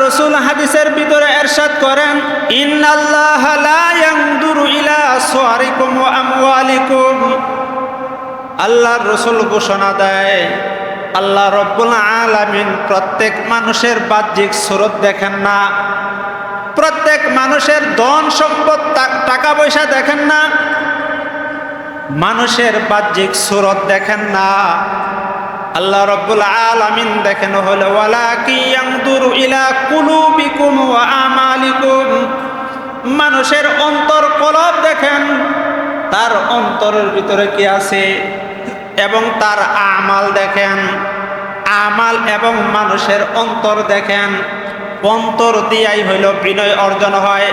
রাসূল হাদিসের ভিতরে ইরশাদ করেন, ইন্নাল্লাহা লা ইয়ানজুরু ইলা সুওয়ারিকুম ওয়া আমওয়ালিকুম। আল্লাহর রাসূল ঘোষণা দেয়, আল্লাহ রব্বুল আলামিন প্রত্যেক মানুষের বাহ্যিক সুরত দেখেন না, প্রত্যেক মানুষের ধন সম্পদ টাকা পয়সা দেখেন না, মানুষের বাহ্যিক সুরত দেখেন না। আল্লাহ রব্বুল আলামিন দেখেন হলো ওয়ালাকিন ইয়ানজুরু ইলা কুলুবিকুম ওয়া আমালিকুম। মানুষের অন্তর কলব দেখেন, তার অন্তরের ভিতরে কি আছে, এবং তার আমাল দেখেন। আমাল এবং মানুষের অন্তর দেখেন। অন্তর দিয়াই হইল বিনয় অর্জন হয়।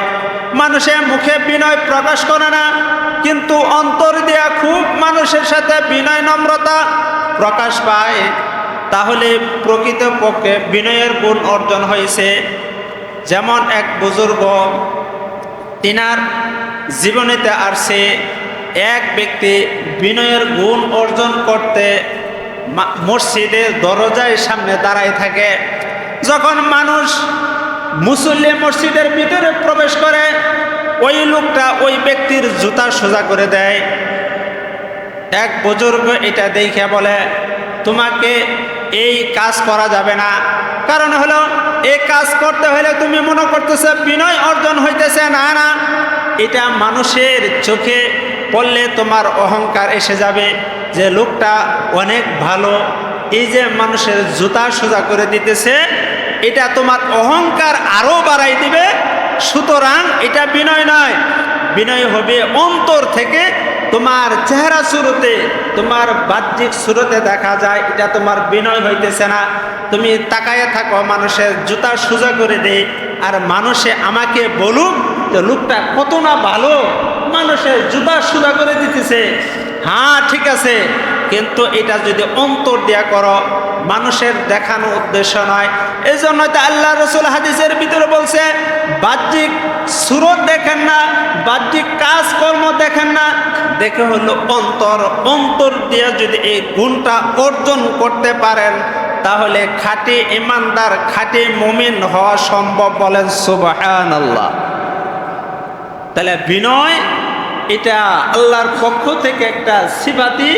মানুষের মুখে বিনয় প্রকাশ করে না, কিন্তু অন্তর দিয়া খুব মানুষের সাথে বিনয় নম্রতা প্রকাশ পায়। তাহলে প্রকৃতপক্ষে বিনয়ের গুণ অর্জন হয়েছে। যেমন এক বুজুর্গ, তিনার জীবনীতে আসছে, এক ব্যক্তি বিনয়ের গুণ অর্জন করতে মসজিদের দরজার সামনে দাঁড়ায় থাকে। যখন মানুষ মুসল্লি মসজিদের ভিতরে প্রবেশ করে, ওই লোকটা ওই ব্যক্তির জুতা সোজা করে দেয়। এক বুজুর্গ এটা দেখে বলে, তোমাকে এই কাজ করা যাবে না। কারণ হলো, এই কাজ করতে হলে তুমি মনে করতেছে বিনয় অর্জন হইতেছে। না না, এটা মানুষের চোখে পড়লে তোমার অহংকার এসে যাবে যে লোকটা অনেক ভালো, এই যে মানুষের জুতা সোজা করে দিতেছে, এটা তোমার অহংকার আরো বাড়াই দিবে। সুতরাং এটা বিনয় নয়, বিনয় হবে অন্তর থেকে। তোমার চেহারা সুরতে, তোমার বাহ্যিক সুরতে দেখা যায় এটা তোমার বিনয় হইতেছে না। তুমি তাকায় থাকো, মানুষের জুতা সোজা করে দে, আর মানুষে আমাকে বলুক যে লোকটা কত না ভালো, মানুষের জুতা সোজা করে দিতেছে। হ্যাঁ ঠিক আছে, কিন্তু এটা যদি অন্তর দিয়া করো, মানুষের দেখানো উদ্দেশ্য নয়। এই জন্য তো আল্লাহ রাসূল হাদিসের ভিতরে বলছে, বাহ্যিক সুরত দেখেন না, বাহ্যিক কাজকর্ম দেখেন না, দেখে হলো অন্তর। অন্তর দিয়া যদি এই গুণটা অর্জন করতে পারেন, তাহলে খাঁটি ইমানদার, খাঁটি মুমিন হওয়া সম্ভব। বলেন সুবহানাল্লাহ। তাহলে বিনয় এটা আল্লাহর পক্ষ থেকে একটা সিফাতি,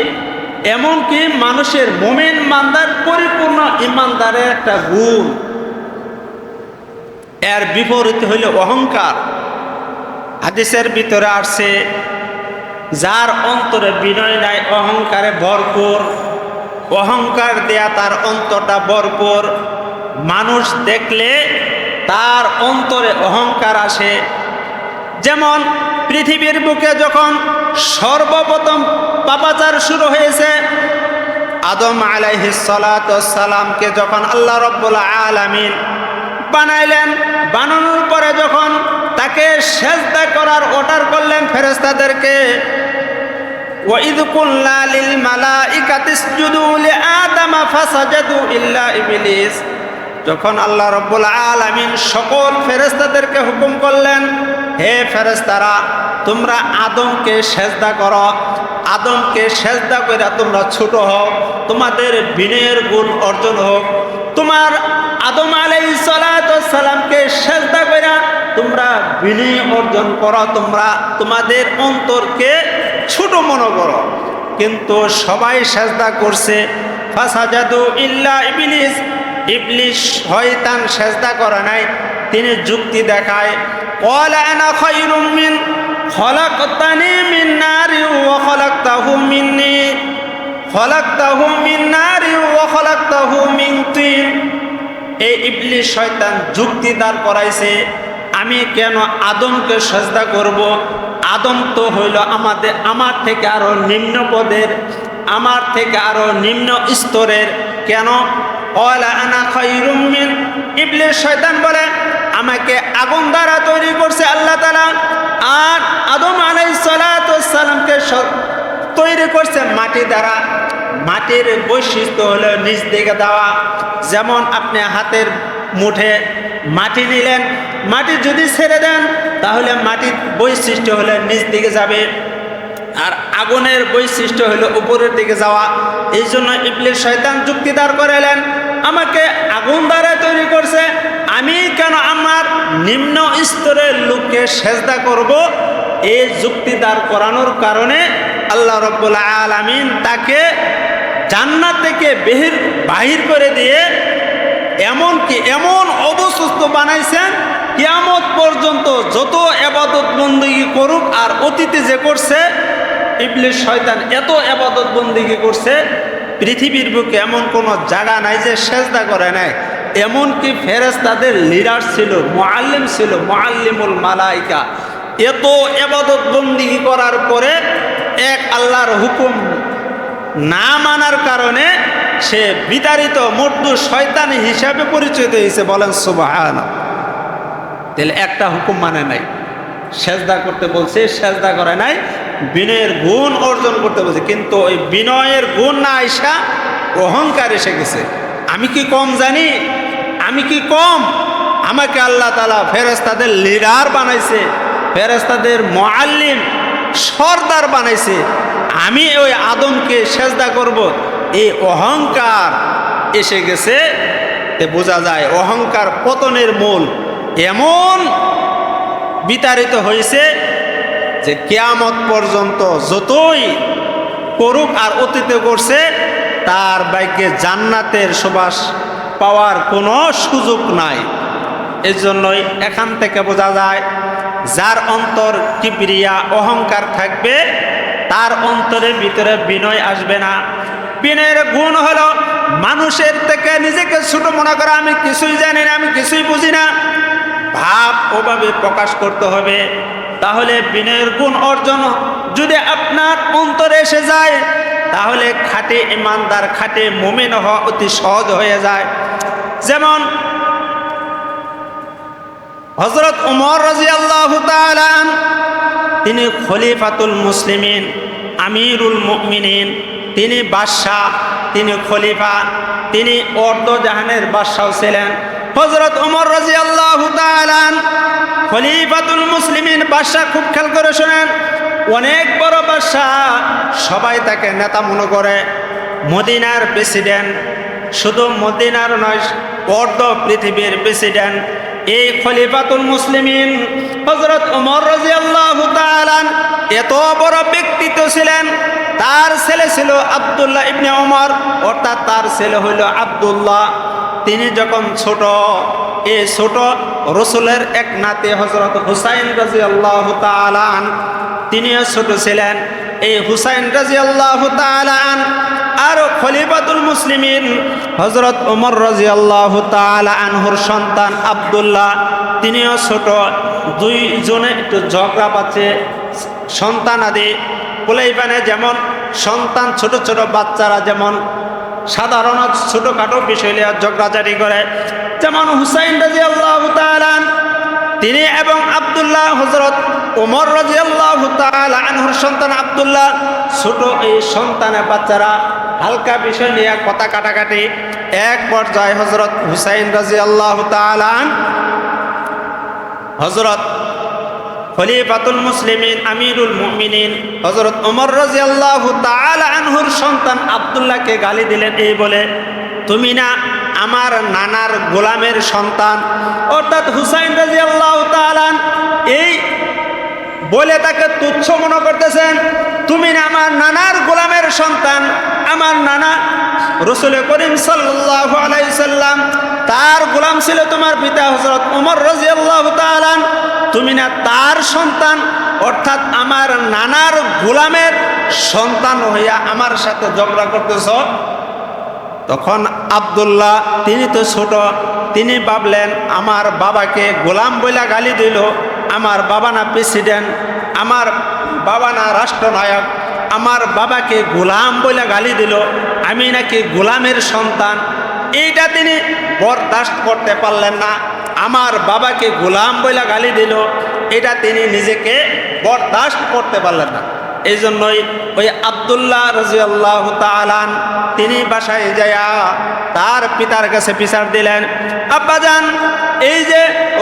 এমনকি মানুষের মুমিন ইমানদার, পরিপূর্ণ ইমানদারের একটা গুণ। এর বিপরীত হইল অহংকার। হাদিসের ভিতরে আসছে, যার অন্তরে বিনয় নাই, অহংকারে ভরপুর, অহংকার দেয়া তার অন্তরটা ভরপুর। মানুষ দেখলে তার অন্তরে অহংকার আসে। যেমন পৃথিবীর বুকে যখন সর্বপ্রথম পাপাচার শুরু হয়েছে, আদম আলাইহিস সালাতু ওয়াস সালামকে যখন আল্লাহ রাব্বুল আলামিন বানাইলেন, বানানোর পরে যখন তাকে সিজদা করার অর্ডার করলেন ফেরেশতাদেরকে, ওয়াইদ কুল্লা লিল মালাইকাতি ইসজুদু লিআদামা ফাসাজাদু ইল্লা ইবলিস। যখন আল্লাহ রাব্বুল আলামিন সকল ফেরেশতাদেরকে হুকুম করলেন, হে ফেরেশতারা, তোমরা আদমকে সিজদা করো, আদমকে সিজদা করে তোমরা ছোট হও, তোমাদের বিনয়ের গুণ অর্জন হোক। তোমার আদম আলাইহিস সালাতু ওয়াস সালামকে সিজদা করে তোমরা বিনয় অর্জন করো, তোমরা তোমাদের অন্তরকে ছোট মনে করো। কিন্তু সবাই সিজদা করছে, ফাসাজাদু ইল্লা ইবলিস, ইবলিস শয়তান সিজদা করে নাই। তিনি যুক্তি দেখায়, ক্বালা আনা খায়রুম মিন খলাকতানি মিন নারি ওয়া খলাকতাহু মিন্নি, খলাকতাহু মিন নারি ওয়া খলাকতাহু মিন তিন। এই ইবলিস শয়তান যুক্তি দাঁড় করাইছে, আমি কেন আদমকে সিজদা করব? আদম তো হইল আমার থেকে আরো নিম্ন পদের, আমার থেকে আরো নিম্ন স্তরের। কেন? ক্বালা আনা খায়রুম মিন, ইবলিস শয়তান বলে, আমাকে আগুন দ্বারা তৈরি করছে আল্লাহ তাআলা, আর আদম আলাইহিস সালাতু ওয়াস সালামকে তৈরি করছে মাটি দ্বারা। মাটির বৈশিষ্ট্য হলো নিচ দিকে দেওয়া। যেমন আপনি হাতের মুঠে মাটি নিলেন, মাটি যদি ছেড়ে দেন তাহলে মাটির বৈশিষ্ট্য হলো নিচ দিকে যাবে, আর আগুনের বৈশিষ্ট্য হলো উপরের দিকে যাওয়া। এই জন্য ইবলিস শয়তান যুক্তি দাঁড় করাইলেন, আমাকে আগুন দ্বারা তৈরি করছে, আমি কেন নিম্ন স্তরের লোককে সেজদা করব, এই যুক্তি দাঁড় করানোর কারণে আল্লাহ রাব্বুল আলামিন তাকে জান্নাত থেকে বাহির করে দিয়ে এমনকি এমন অবস্থিত বানাইছেন, কিয়ামত পর্যন্ত যত ইবাদত বন্দেগী করুক, আর অতীতে যে করছে ইবলিস শয়তান এত ইবাদত বন্দেগী করছে, পৃথিবীর বুকে এমন কোনো জায়গা নাই যে সেজদা করে নাই। এমনকি ফেরেশতাদের লিডার ছিল, মুআল্লিম ছিল, মুআল্লিমুল মালাইকা। এত ইবাদত বন্দেগী করার পরে এক আল্লাহর হুকুম না মানার কারণে সে বিতাড়িত মর্দু শয়তান হিসাবে পরিচিত হয়েছে। বলেন সুবহানাল্লাহ। তাহলে একটা হুকুম মানে নাই, সেজদা করতে বলছে, সেজদা করে নাই, বিনয়ের গুণ অর্জন করতে বলছে। কিন্তু ওই বিনয়ের গুণ না আইসা অহংকার এসে গেছে। আমি কি কম জানি? আমি কি কম? আমাকে আল্লাহ তাআলা ফেরেশতাদের লিডার বানাইছে, ফেরেশতাদের মুআল্লিম সরদার বানাইছে, আমি ওই আদমকে সেজদা করব, এই অহংকার এসে গেছে। তে বোঝা যায় অহংকার পতনের মূল। এমন বিতাড়িত হয়েছে যে কিয়ামত পর্যন্ত যতই করুক আর অতীতে করছে, তার ভাগ্যে জান্নাতের সুবাস পাওয়ার কোনো সুযোগ নাই। এই জন্যই এখান থেকে বোঝা যায় যার অন্তর কিবরিয়া অহংকার থাকবে, তার অন্তরের ভিতরে বিনয় আসবে না। বিনয়ের গুণ হলো মানুষের থেকে নিজেকে ছোট মনে করা, আমি কিছুই জানি না, আমি কিছুই বুঝি না, ভাব ওভাবে প্রকাশ করতে হবে। তাহলে বিনয়ের গুণ অর্জন যদি আপনার অন্তরে এসে যায়, তাহলে খাঁটি ইমানদার, খাঁটি মুমিন হওয়া অতি সহজ হয়ে যায়। যেমন হযরত ওমর রাদিয়াল্লাহু তাআলা তিনি খলিফাতুল মুসলিমিন, আমিরুল মুমিনিন, তিনি বাদশাহ, তিনি খলিফা, তিনি অর্ধ জাহানের বাদশাহ ছিলেন। হযরত ওমর রাদিয়াল্লাহু তাআলা খলিফাতুল মুসলিমিন, বাদশাহ, খুব খেয়াল করে শোনেন, অনেক বড় বাদশাহ, সবাই তাকে নেতা মনে করে। মদিনার প্রেসিডেন্ট, শুধু মদিনার নয়, অর্ধ পৃথিবীর প্রেসিডেন্ট এই খলিফাতুল মুসলিমিন হযরত ওমর রাদিয়াল্লাহু তাআলা এত বড় ব্যক্তিত্ব ছিলেন। তার ছেলে ছিল আব্দুল্লাহ ইবনে ওমর, অর্থাৎ তার ছেলে হইল আব্দুল্লাহ। তিনি যখন ছোট, এই ছোট রসুলের এক নাতি হযরত হুসাইন রাদিয়াল্লাহু তাআলা তিনিও ছোট ছিলেন। এই হুসাইন রাদিয়াল্লাহু তাআলা আর খলিফাতুল মুসলিমিন হযরত ওমর রাদিয়াল্লাহু তাআলা আনহুর সন্তান আব্দুল্লাহ, তিনিও ছোট। দুইজনে একটু ঝগড়া পাচ্ছে সন্তান আদি কুলাইবানে। যেমন সন্তান, ছোট ছোট বাচ্চারা যেমন সাধারণত ছোটোখাটো বিষয় নিয়ে ঝগড়াঝাটি করে, যেমন হুসাইন রাদিয়াল্লাহু তাআলা তিনি এবং আব্দুল্লাহ, হযরত ওমর রাদিয়াল্লাহু তাআলা আনহুর সন্তান আব্দুল্লাহ, ছোট এই সন্তানের বাচ্চারা হালকা বিষয় নিয়ে কথা কাটাকাটি। এক পর্যায়ে হযরত হুসাইন রাদিয়াল্লাহু তাআলা হযরত খলিফাতুল মুসলিমিন, আমিরুল মুমিনিন হযরত ওমর রাদিয়াল্লাহু তাআলা আনহুর সন্তান আব্দুল্লাহকে গালি দিলেন এই বলে, তুমি না আমার নানার গোলামের সন্তান। অর্থাৎ হুসাইন রাদিয়াল্লাহু তাআলা এই বলে তাকে তুচ্ছ মনে করতেছেন, তুমি না আমার নানার গোলামের সন্তান, আমার নানা রাসূল করিম সাল্লাল্লাহু আলাইহি সাল্লাম তার গোলাম ছিল তোমার পিতা হযরত ওমর রাদিয়াল্লাহু তাআলা, তুমি না তার সন্তান, অর্থাৎ আমার নানার গোলামের সন্তান হইয়া আমার সাথে ঝগড়া করতেছ। তখন আব্দুল্লাহ, তিনি তো ছোট, তিনি ভাবলেন আমার বাবাকে গোলাম বইলা গালি দিল, আমার বাবা না প্রেসিডেন্ট, আমার বাবা না রাষ্ট্রনায়ক, আমার বাবাকে গোলাম বইলা গালি দিল, আমি নাকি গোলামের সন্তান। এইটা তিনি বরদাস্ত করতে পারলেন না। আমার বাবাকে গোলাম বইলা গালি দিল, এটা তিনি নিজেকে বরদাস্ত করতে পারলেন না। এই জন্যই ওই আব্দুল্লাহ রাদিয়াল্লাহু তাআলা তিনি বাসায় যায়া তার পিতার কাছে বিচার দিলেন, আব্বাজান, এই যে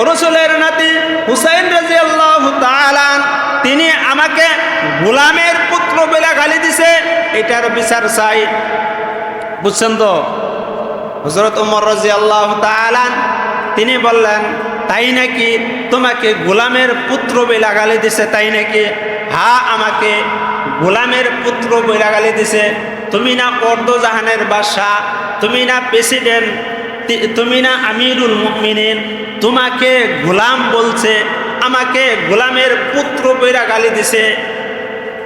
রাসূলের নাতি হুসাইন রাদিয়াল্লাহু তাআলা তিনি আমাকে গোলামের পুত্র বলে গালি দিছে, এটার বিচার চাই। বুঝছেন তো? হযরত ওমর রাদিয়াল্লাহু তাআলা তিনি বললেন, তাই নাকি? তোমাকে গোলামের পুত্র বইলা গালি দিছে, তাই নাকি? হ্যাঁ, আমাকে গোলামের পুত্র বইলা গালি দিছে। তুমি না অর্ধজাহানের বাদশাহ, তুমি না প্রেসিডেন্ট, তুমি না আমিরুল মুমিনিন, তোমাকে গোলাম বলছে, আমাকে গোলামের পুত্র বইলা গালি দিছে।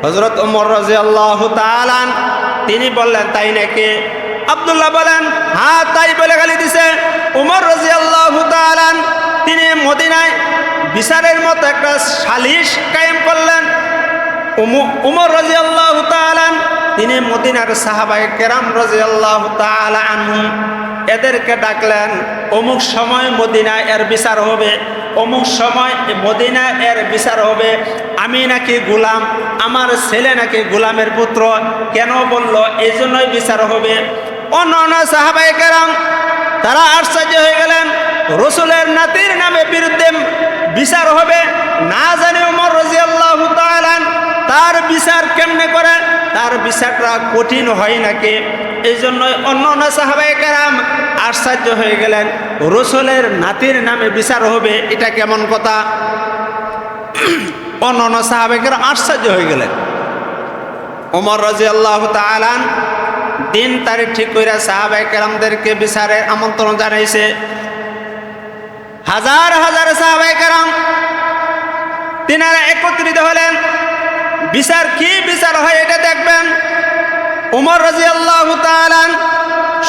হযরত ওমর রাদিয়াল্লাহু তাআলা তিনি বললেন, তাই নাকি? আব্দুল্লাহ বলেন, হ্যাঁ তাই বলে গালি দিছে। ওমর রাদিয়াল্লাহু তাআলা তিনি মদিনায় বিচারের মতো একটা সালিশ কায়েম করলেন। ওমর রাদিয়াল্লাহু তাআলা তিনি মদিনার সাহাবায়ে কেরাম রাদিয়াল্লাহু তাআলা আনহুম এদেরকে ডাকলেন, অমুক সময় মদিনায় এর বিচার হবে, অমুক সময় মদিনায় এর বিচার হবে। আমি নাকি গোলাম, আমার ছেলে নাকি গোলামের পুত্র, কেন বললো? এই জন্যই বিচার হবে। অন্য অন্য সাহাবায়ে কেরাম তারা আশ্চর্য হয়ে গেলেন, রসুলের নাতির নামে বিরুদ্ধে বিচার হবে, না জানি ওমর রাদিয়াল্লাহু তাআলা তার বিচার কেমনে করে, তার বিচারটা কঠিন হয় নাকি? এই জন্যই অন্য অন্য সাহাবায়ে কেরাম আশ্চর্য হয়ে গেলেন, রসুলের নাতির নামে বিচার হবে, এটা কেমন কথা? অন্য অন্য সাহাবায়ে কেরাম আশ্চর্য হয়ে গেলেন। ওমর রাদিয়াল্লাহু তাআলা দিন তারিখ ঠিক করে সাহাবায়ে কেরামদেরকে বিচারের আমন্ত্রণ জানাইছে। হাজার হাজার সাহাবায়ে কেরাম তিনারা একত্রিত হলেন, বিচার কি বিচার হয় এটা দেখবেন। ওমর রাদিয়াল্লাহু তাআলা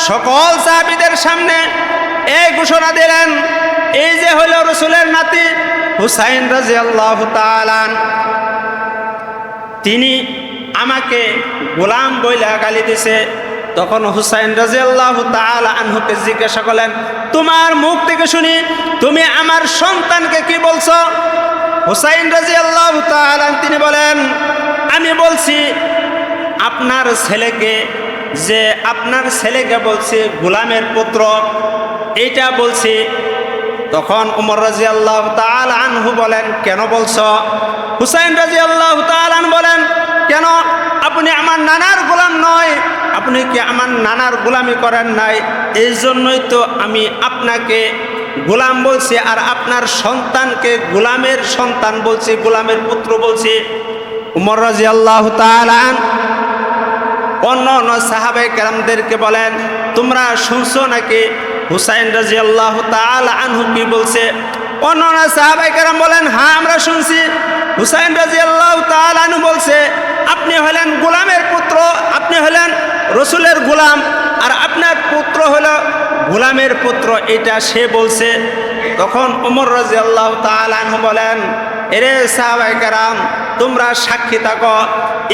সকল সাহাবীদের সামনে এই ঘোষণা দিলেন, এই যে হলো রাসূলের নাতি হুসাইন রাদিয়াল্লাহু তাআলা, তিনি আমাকে গোলাম বইলা গালি দিছে। তখন হুসাইন রাদিয়াল্লাহু তাআলা আনহুকে জিজ্ঞাসা করলেন, তোমার মুখ থেকে শুনি তুমি আমার সন্তানকে কি বলছো? হুসাইন রাদিয়াল্লাহু তাআলা তিনি বলেন, আমি বলছি আপনার ছেলেকে, যে আপনার ছেলেকে বলছি গোলামের পুত্র, এইটা বলছি। তখন ওমর রাদিয়াল্লাহু তাআলা আনহু বলেন, কেন বলছো? হুসাইন রাদিয়াল্লাহু তাআলা বলেন, কেন? আপনি আমার নানার গোলাম নয়, আপনি কি আমার নানার গোলামি করেন নাই? এই জন্যই তো আমি আপনাকে গোলাম বলছি, আর আপনার সন্তানকে গোলামের সন্তান বলছি, গোলামের পুত্র বলছি। ওমর রাদিয়াল্লাহু তাআলা অন্য অন্য সাহাবায়ে কেরামদেরকে বলেন, তোমরা শুনছো নাকি হুসাইন রাদিয়াল্লাহু তাআলা আনহু কি বলছে? অন্য অন্য সাহাবায়ে কেরাম বলেন, হ্যাঁ আমরা শুনছি। হুসাইন রাদিয়াল্লাহু তাআলা আনহু বলছে, আপনি হলেন গোলামের পুত্র, আপনি হলেন রসুলের গোলাম, আর আপনার পুত্র হলো গোলামের পুত্র, এটা সে বলছে। তখন ওমর রাদিয়াল্লাহু তাআলা আনহু বলেন, এরে সাহাবায়ে কেরাম তোমরা সাক্ষী থাকো,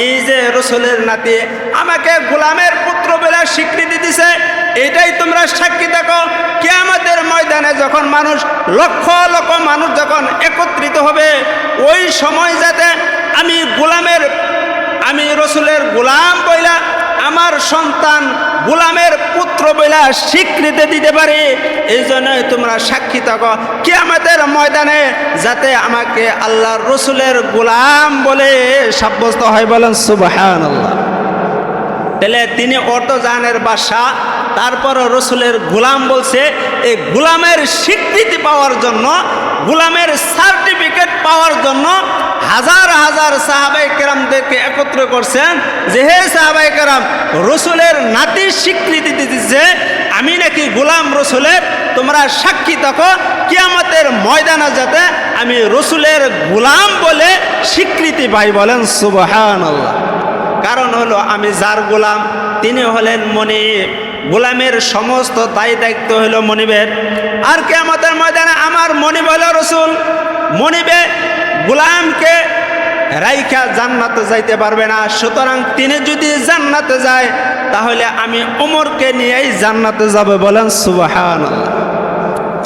এই যে রসুলের নাতি আমাকে গোলামের পুত্র বলে স্বীকৃতি দিছে, এটাই তোমরা সাক্ষী থাকো। কিয়ামতের ময়দানে যখন মানুষ লক্ষ লক্ষ মানুষ যখন একত্রিত হবে, ওই সময় যাতে আমি রসুলের গোলাম বইলা আমার সন্তান গোলামের পুত্র বইলা স্বীকৃতি দিতে পারি, এই জন্যই তোমরা সাক্ষী থাকো কিয়ামতের ময়দানে যাতে আমাকে আল্লাহর রসুলের গোলাম বলে সাব্যস্ত হয়। বলেন সুবহানাল্লাহ। তাহলে তিনি অর্ধজাহানের বাদশাহ, তারপর রসুলের গোলাম বলছে। এই গোলামের স্বীকৃতি পাওয়ার জন্য, গোলামের সার্টিফিকেট পাওয়ার জন্য হাজার হাজার সাহাবায়ে কেরামদেরকে একত্র করছেন, যে হে সাহাবায়ে কেরাম, রসুলের নাতির স্বীকৃতি দিতেছে আমি নাকি গোলাম রসুলের, তোমরা সাক্ষী থাকো কিয়ামতের ময়দানে যাতে আমি রসুলের গোলাম বলে স্বীকৃতি পাই। বলেন সুবহানাল্লাহ। কারণ হলো আমি যার গোলাম তিনি হলেন মনিব, গোলামের সমস্ত দায় দায়িত্ব হলো মনিবের। আর কিয়ামতের ময়দানে আমার মনিব হলো রসুল। মনিবে গোলামকে রাইখা জান্নাতে যাইতে পারবে না, সুতরাং তিনি যদি জান্নাতে যায় তাহলে আমি ওমরকে নিয়েই জান্নাতে যাবে। বলেন সুবহানাল্লাহ।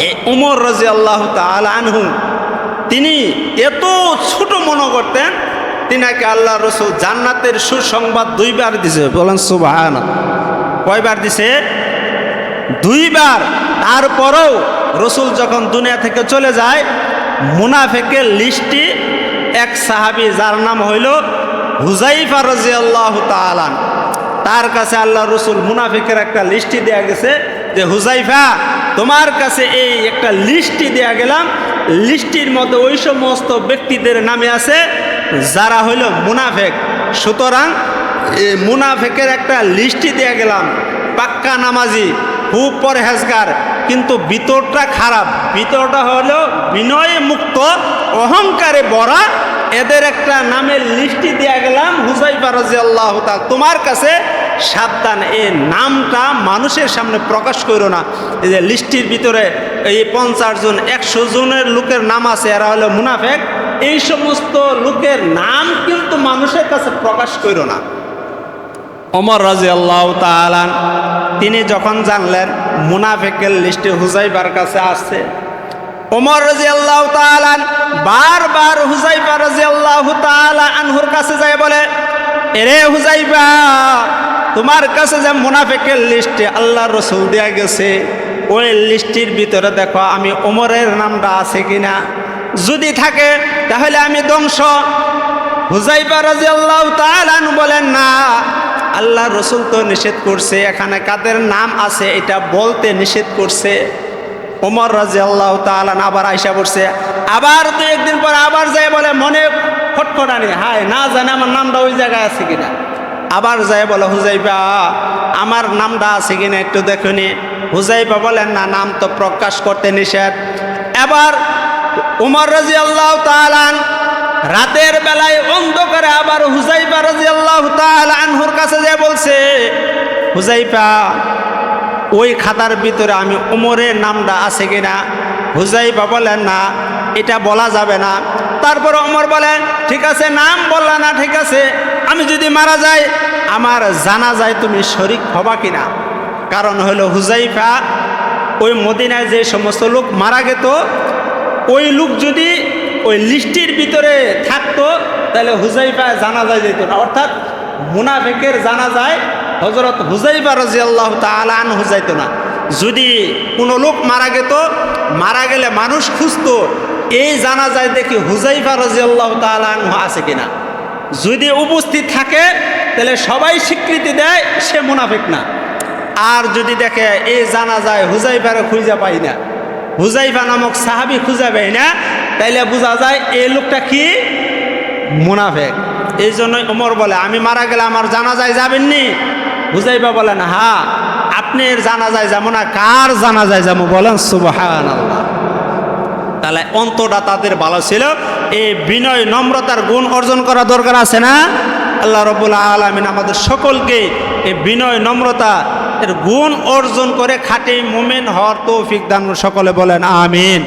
এই ওমর রাদিয়াল্লাহু তাআলা আনহু তিনি এত ছোট মনে করতেন, তিনাকে আল্লাহ রসুল জান্নাতের সুসংবাদ 2 বার দিছে। বলেন সুবহানাল্লাহ। কয়বার দিছে? 2 বার। তারপরেও রসুল যখন দুনিয়া থেকে চলে যায়, মুনাফিকের লিস্টে এক সাহাবী যার নাম হইল হুযায়ফা রাদিয়াল্লাহু তাআলা, তার কাছে আল্লাহ রসুল মুনাফিকের একটা লিস্টি দেয়া গেছে, যে যে হুজাইফা তোমার কাছে এই একটা লিস্টটি দেয়া গেলাম, লিস্টির মধ্যে ওই সমস্ত ব্যক্তিদের নামে আছে যারা হইল মুনাফেক। সুতরাং এই মুনাফেকের একটা লিস্টই দেয়া গেলাম, পাক্কা নামাজি, খুব পরহেজগার, কিন্তু ভিতরটা খারাপ, ভিতরটা হলো বিনয়ে মুক্ত, অহংকারে ভরা, এদের একটা নামের লিস্টই দেয়া গেলাম হুজাইফা রাদিয়াল্লাহু তাআলা তোমার কাছে সাবধান, এই নামটা মানুষের সামনে প্রকাশ করো না। এই যে লিস্টির ভিতরে এই 50 জন 100 জনের লোকের নাম আছে, এরা হলো মুনাফেক, এই সমস্ত লোকের নাম কিন্তু মানুষের কাছে প্রকাশ করো না। ওমর রাদিয়াল্লাহু তাআলা তিনি যখন জানলেন মুনাফেকের লিস্টে হুজাইফার কাছে আসছে, ওমর রাদিয়াল্লাহু তাআলা বারবার হুজাইফা রাদিয়াল্লাহু তাআলা আনহুর কাছে যায় বলে, এরে হুজাইফা, তোমার কাছে যে মুনাফিকের লিস্টে আল্লাহর রাসূল দেয়া গেছে, ওই লিস্টির ভিতরে দেখো আমি ওমরের নামটা আছে কিনা, যদি থাকে তাহলে আমি ধ্বংস। হুজাইফা রাদিয়াল্লাহু তাআলা বলেন, না, আল্লাহর রাসূল তো নিষেধ করছে, এখানে কাদের নাম আছে এটা বলতে নিষেধ করছে। ওমর রাদিয়াল্লাহু তাআলা আবার আয়সা পড়ছে, আবার তো একদিন পর আবার যায় বলে মনে খটখটানি, হায় না জানে আমার নামটা ওই জায়গায় আছে কিনা। আবার যায় বলে, হুজাইফা আমার নামটা আছে কিনা একটু দেখুনি। হুজাইফা বলেন, না, নাম তো প্রকাশ করতে নিষেধ। এবার ওমর রাদিয়াল্লাহু তাআলা রাতের বেলায় অন্ধকারে আবার হুজাইফা রাদিয়াল্লাহু তাআলা আনহুর কাছে যায় বলছে, হুজাইফা ওই খাতার ভিতরে আমি ওমরের নামটা আছে কিনা। হুজাইফা বলেন, না, এটা বলা যাবে না। তারপর ওমর বলে, ঠিক আছে, নাম বললা না, ঠিক আছে, আমি যদি মারা যাই আমার জানাজায় তুমি শরীক হবা কিনা। কারণ হলো হুজাইফা ওই মদিনায় যে সমস্ত লোক মারা গেত, ওই লোক যদি ওই লিস্টির ভিতরে থাকতো তাহলে হুজাইফা জানাজায় যেত না, অর্থাৎ মুনাফিকের জানাজায় হযরত হুজাইফা রাদিয়াল্লাহু তাআলা আনহু যাইত না। যদি কোনো লোক মারা গেত, মারা গেলে মানুষ খুঁজতো এই জানাজায় দেখি হুজাইফা রাদিয়াল্লাহু তাআলা আনহু আছে কিনা। যদি উপস্থিত থাকে তাহলে সবাই স্বীকৃতি দেয় সে মুনাফিক না। আর যদি দেখে এই জানাজায় হুজাইফারে খুঁজে পাই না, হুজাইফা নামক সাহাবী খুঁজে পাই না, তাইলে বোঝা যায় এই লোকটা কি মুনাফিক। এই জন্যই ওমর বলে, আমি মারা গেলে আমার জানাজায় যাবেননি। হুজাইফা বলেন, হ্যাঁ, আপনি জানাজায় যাবো না, কার জানাজায় যাবো বলেন সুবহানাল্লাহ। তাহলে অন্তটা তাদের ভালো ছিল। এই বিনয় নম্রতার গুণ অর্জন করা দরকার আছে না? আল্লাহ রাব্বুল আলামিন আমাদের সকলকে এই বিনয় নম্রতা এর গুণ অর্জন করে খাঁটি মুমিন হওয়ার তৌফিক দান। সকলে বলেন আমিন।